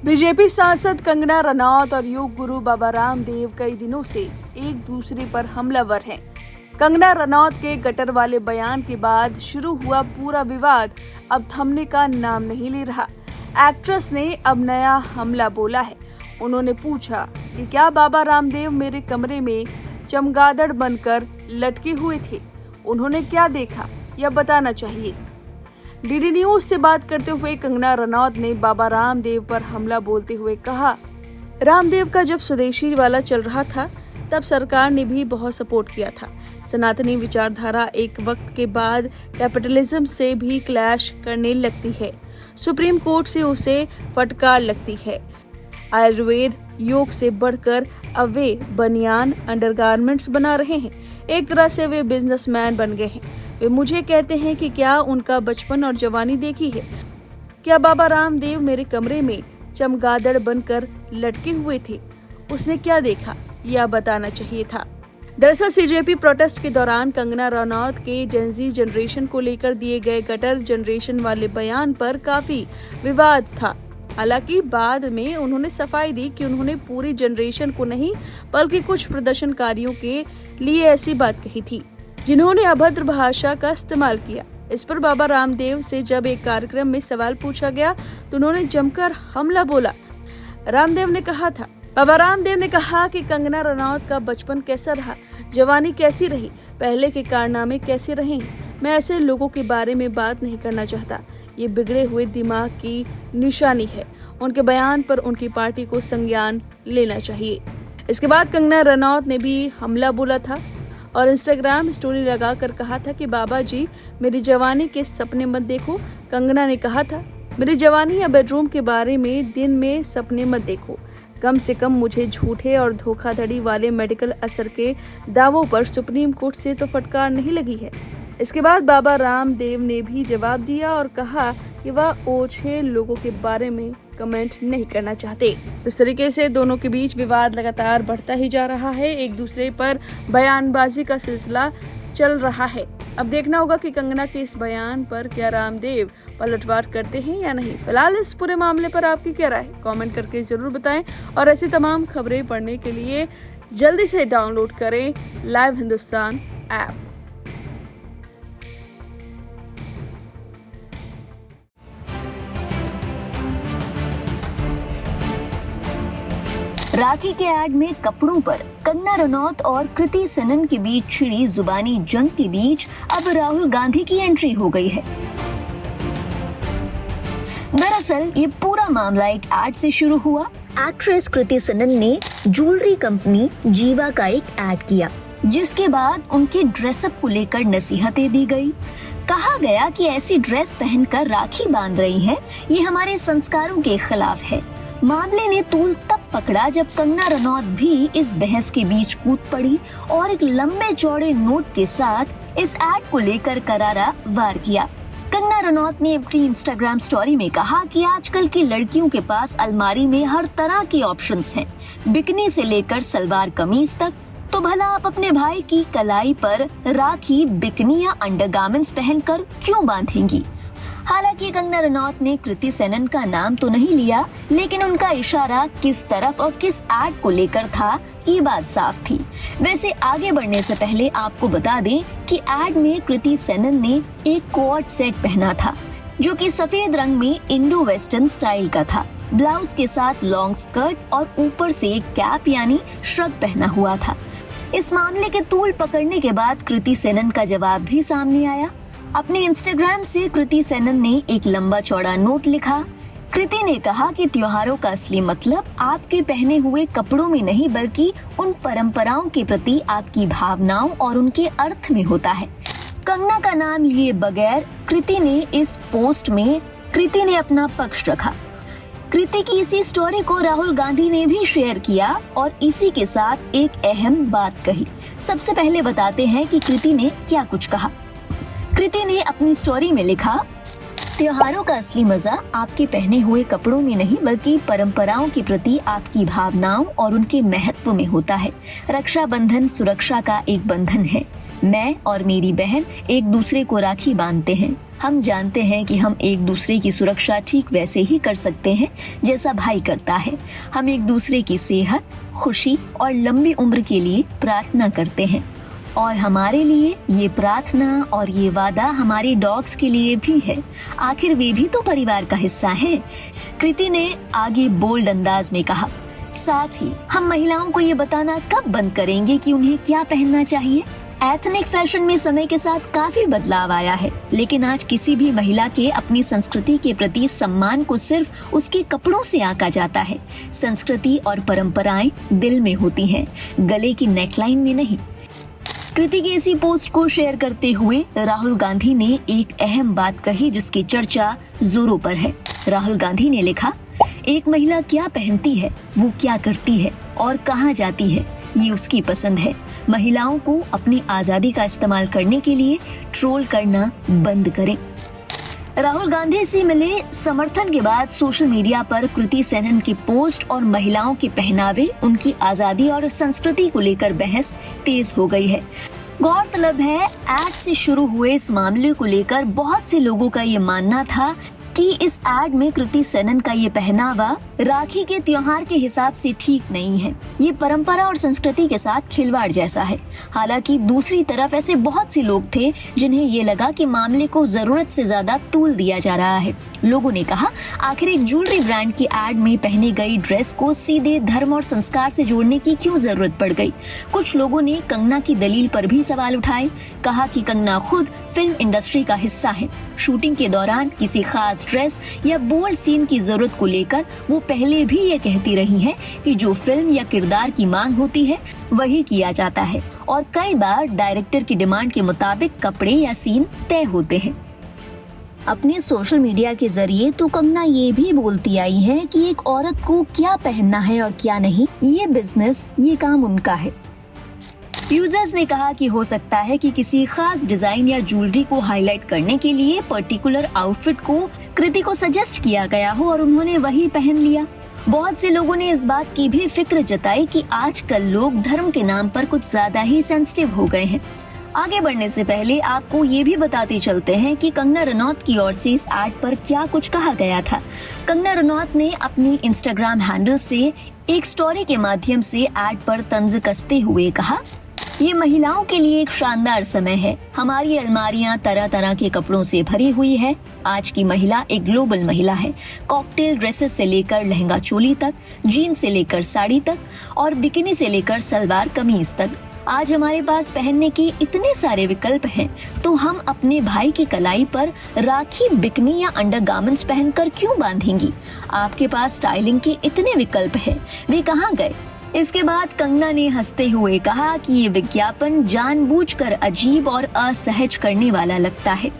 BJP सांसद कंगना रनौत और योग गुरु बाबा रामदेव कई दिनों से एक दूसरे पर हमलावर हैं। कंगना रनौत के गटर वाले बयान के बाद शुरू हुआ पूरा विवाद अब थमने का नाम नहीं ले रहा। एक्ट्रेस ने अब नया हमला बोला है। उन्होंने पूछा कि क्या बाबा रामदेव मेरे कमरे में चमगादड़ बनकर लटके हुए थे? उन्होंने क्या देखा यह बताना चाहिए। डीडी न्यूज से बात करते हुए कंगना रनौत ने बाबा रामदेव पर हमला बोलते हुए कहा, रामदेव का जब स्वदेशी वाला चल रहा था तब सरकार ने भी बहुत सपोर्ट किया था। सनातनी विचारधारा एक वक्त के बाद कैपिटलिज्म से भी क्लैश करने लगती है। सुप्रीम कोर्ट से उसे फटकार लगती है। आयुर्वेद योग से बढ़कर अब वे बनियान अंडरगारमेंट्स बना रहे हैं। एक तरह से वे बिजनेसमैन बन गए हैं। वे मुझे कहते हैं कि क्या उनका बचपन और जवानी देखी है? क्या बाबा रामदेव मेरे कमरे में चमगादड़ बनकर लटके हुए थे? उसने क्या देखा यह बताना चाहिए था। दरअसल सीजेपी प्रोटेस्ट के दौरान कंगना रनौत के जेनजी जनरेशन को लेकर दिए गए गटर जनरेशन वाले बयान पर काफी विवाद था। हालांकि बाद में उन्होंने सफाई दी कि उन्होंने पूरी जनरेशन को नहीं बल्कि कुछ प्रदर्शनकारियों के लिए ऐसी बात कही थी जिन्होंने अभद्र भाषा का इस्तेमाल किया। इस पर बाबा रामदेव से जब एक कार्यक्रम में सवाल पूछा गया तो उन्होंने जमकर हमला बोला। बाबा रामदेव ने कहा कि कंगना रनौत का बचपन कैसा रहा, जवानी कैसी रही, पहले के कारनामे कैसे रहे। मैं ऐसे लोगों के बारे में बात नहीं करना चाहता। ये बिगड़े हुए दिमाग की निशानी है। उनके बयान पर उनकी पार्टी को संज्ञान लेना चाहिए। इसके बाद कंगना रनौत ने भी हमला बोला था और इंस्टाग्राम स्टोरी लगाकर कहा था कि बाबा जी मेरी जवानी के सपने मत देखो। कंगना ने कहा था, मेरी जवानी या बेडरूम के बारे में दिन में सपने मत देखो। कम से कम मुझे झूठे और धोखाधड़ी वाले मेडिकल असर के दावों पर सुप्रीम कोर्ट से तो फटकार नहीं लगी है। इसके बाद बाबा रामदेव ने भी जवाब दिया और कहा कि वह ओछे लोगों के बारे में कमेंट नहीं करना चाहते। तो इस तरीके से दोनों के बीच विवाद लगातार बढ़ता ही जा रहा है। एक दूसरे पर बयानबाजी का सिलसिला चल रहा है। अब देखना होगा कि कंगना के इस बयान पर क्या रामदेव पलटवार करते हैं या नहीं। फिलहाल इस पूरे मामले पर आपकी क्या राय है? कमेंट करके जरूर बताएं और ऐसी तमाम खबरें पढ़ने के लिए जल्दी से डाउनलोड करें लाइव हिंदुस्तान ऐप। राखी के ऐड में कपड़ों पर कंगना रनौत और कृति सेनन के बीच छिड़ी जुबानी जंग के बीच अब राहुल गांधी की एंट्री हो गई है। दरअसल ये पूरा मामला एक ऐड से शुरू हुआ। एक्ट्रेस कृति सेनन ने ज्वेलरी कंपनी जीवा का एक ऐड किया, जिसके बाद उनके ड्रेसअप को लेकर नसीहतें दी गई। कहा गया कि ऐसी ड्रेस पहनकर राखी बांध रही हैं, ये हमारे संस्कारों के खिलाफ है। मामले ने तूल तब पकड़ा जब कंगना रनौत भी इस बहस के बीच कूद पड़ी और एक लंबे चौड़े नोट के साथ इस ऐड को लेकर करारा वार किया। कंगना रनौत ने अपनी इंस्टाग्राम स्टोरी में कहा कि आजकल की लड़कियों के पास अलमारी में हर तरह के ऑप्शंस हैं, बिकनी से लेकर सलवार कमीज तक। तो भला आप अपने भाई की कलाई पर राखी बिकनी या अंडरगारमेंट्स पहनकर क्यों बांधेंगी? हालांकि कंगना रनौत ने कृति सेनन का नाम तो नहीं लिया, लेकिन उनका इशारा किस तरफ और किस ऐड को लेकर था ये बात साफ थी। वैसे आगे बढ़ने से पहले आपको बता दें कि ऐड में कृति सेनन ने एक कोट सेट पहना था, जो कि सफेद रंग में इंडो वेस्टर्न स्टाइल का था। ब्लाउज के साथ लॉन्ग स्कर्ट और ऊपर से एक कैप यानी श्रग पहना हुआ था। इस मामले के तूल पकड़ने के बाद कृति सेनन का जवाब भी सामने आया। अपने इंस्टाग्राम से कृति सेनन ने एक लंबा चौड़ा नोट लिखा। कृति ने कहा कि त्योहारों का असली मतलब आपके पहने हुए कपड़ों में नहीं बल्कि उन परंपराओं के प्रति आपकी भावनाओं और उनके अर्थ में होता है। कंगना का नाम लिए बगैर कृति ने अपना पक्ष रखा। कृति की इसी स्टोरी को राहुल गांधी ने भी शेयर किया और इसी के साथ एक अहम बात कही। सबसे पहले बताते हैं कि कृति ने क्या कुछ कहा। कृति ने अपनी स्टोरी में लिखा, त्योहारों का असली मजा आपके पहने हुए कपड़ों में नहीं बल्कि परंपराओं के प्रति आपकी भावनाओं और उनके महत्व में होता है। रक्षाबंधन सुरक्षा का एक बंधन है। मैं और मेरी बहन एक दूसरे को राखी बांधते हैं। हम जानते हैं कि हम एक दूसरे की सुरक्षा ठीक वैसे ही कर सकते हैं जैसा भाई करता है। हम एक दूसरे की सेहत, खुशी और लंबी उम्र के लिए प्रार्थना करते हैं और हमारे लिए ये प्रार्थना और ये वादा हमारे डॉग्स के लिए भी है। आखिर वे भी तो परिवार का हिस्सा हैं। कृति ने आगे बोल्ड अंदाज में कहा, साथ ही हम महिलाओं को ये बताना कब बंद करेंगे कि उन्हें क्या पहनना चाहिए। एथनिक फैशन में समय के साथ काफी बदलाव आया है, लेकिन आज किसी भी महिला के अपनी संस्कृति के प्रति सम्मान को सिर्फ उसके कपड़ों से आंका जाता है। संस्कृति और परंपराएं दिल में होती हैं, गले की नेकलाइन में नहीं। कृति के इसी पोस्ट को शेयर करते हुए राहुल गांधी ने एक अहम बात कही जिसकी चर्चा जोरों पर है। राहुल गांधी ने लिखा, एक महिला क्या पहनती है, वो क्या करती है और कहाँ जाती है, ये उसकी पसंद है। महिलाओं को अपनी आजादी का इस्तेमाल करने के लिए ट्रोल करना बंद करें। राहुल गांधी से मिले समर्थन के बाद सोशल मीडिया पर कृति सेनन की पोस्ट और महिलाओं के पहनावे, उनकी आजादी और संस्कृति को लेकर बहस तेज हो गई है। गौरतलब है, एड से शुरू हुए इस मामले को लेकर बहुत से लोगों का ये मानना था कि इस एड में कृति सेनन का ये पहनावा राखी के त्योहार के हिसाब से ठीक नहीं है। ये परंपरा और संस्कृति के साथ खिलवाड़ जैसा है। हालांकि दूसरी तरफ ऐसे बहुत से लोग थे जिन्हें ये लगा कि मामले को जरूरत से ज्यादा तूल दिया जा रहा है। लोगों ने कहा, आखिर एक ज्वेलरी ब्रांड की एड में पहनी गई ड्रेस को सीधे धर्म और संस्कार से जोड़ने की क्यों जरूरत पड़ गई। कुछ लोगों ने कंगना की दलील पर भी सवाल उठाए। कहा कि कंगना खुद फिल्म इंडस्ट्री का हिस्सा है। शूटिंग के दौरान किसी खास ड्रेस या बोल्ड सीन की जरूरत को लेकर वो पहले भी ये कहती रही हैं कि जो फिल्म या किरदार की मांग होती है वही किया जाता है और कई बार डायरेक्टर की डिमांड के मुताबिक कपड़े या सीन तय होते हैं। अपने सोशल मीडिया के जरिए तो कंगना ये भी बोलती आई है कि एक औरत को क्या पहनना है और क्या नहीं, ये बिजनेस, ये काम उनका है। यूजर्स ने कहा कि हो सकता है कि किसी खास डिजाइन या ज्वेलरी को हाईलाइट करने के लिए पर्टिकुलर आउटफिट को कृति को सजेस्ट किया गया हो और उन्होंने वही पहन लिया। बहुत से लोगों ने इस बात की भी फिक्र जताई कि आजकल लोग धर्म के नाम पर कुछ ज्यादा ही सेंसिटिव हो गए हैं। आगे बढ़ने से पहले आपको ये भी बताते चलते हैं कि कंगना रनौत की ओर से इस एड पर क्या कुछ कहा गया था। कंगना रनौत ने अपनी इंस्टाग्राम हैंडल से एक स्टोरी के माध्यम से एड पर तंज कसते हुए कहा, ये महिलाओं के लिए एक शानदार समय है। हमारी अलमारियां तरह तरह के कपड़ों से भरी हुई है। आज की महिला एक ग्लोबल महिला है। कॉकटेल ड्रेसेस से लेकर लहंगा चोली तक, जीन्स से लेकर साड़ी तक और बिकिनी से लेकर सलवार कमीज तक। आज हमारे पास पहनने के इतने सारे विकल्प हैं, तो हम अपने भाई की कलाई पर राखी, बिकनी या अंडरगारमेंट्स पहनकर क्यों बांधेंगी। आपके पास स्टाइलिंग के इतने विकल्प हैं, वे कहाँ गए। इसके बाद कंगना ने हंसते हुए कहा कि ये विज्ञापन जानबूझकर अजीब और असहज करने वाला लगता है।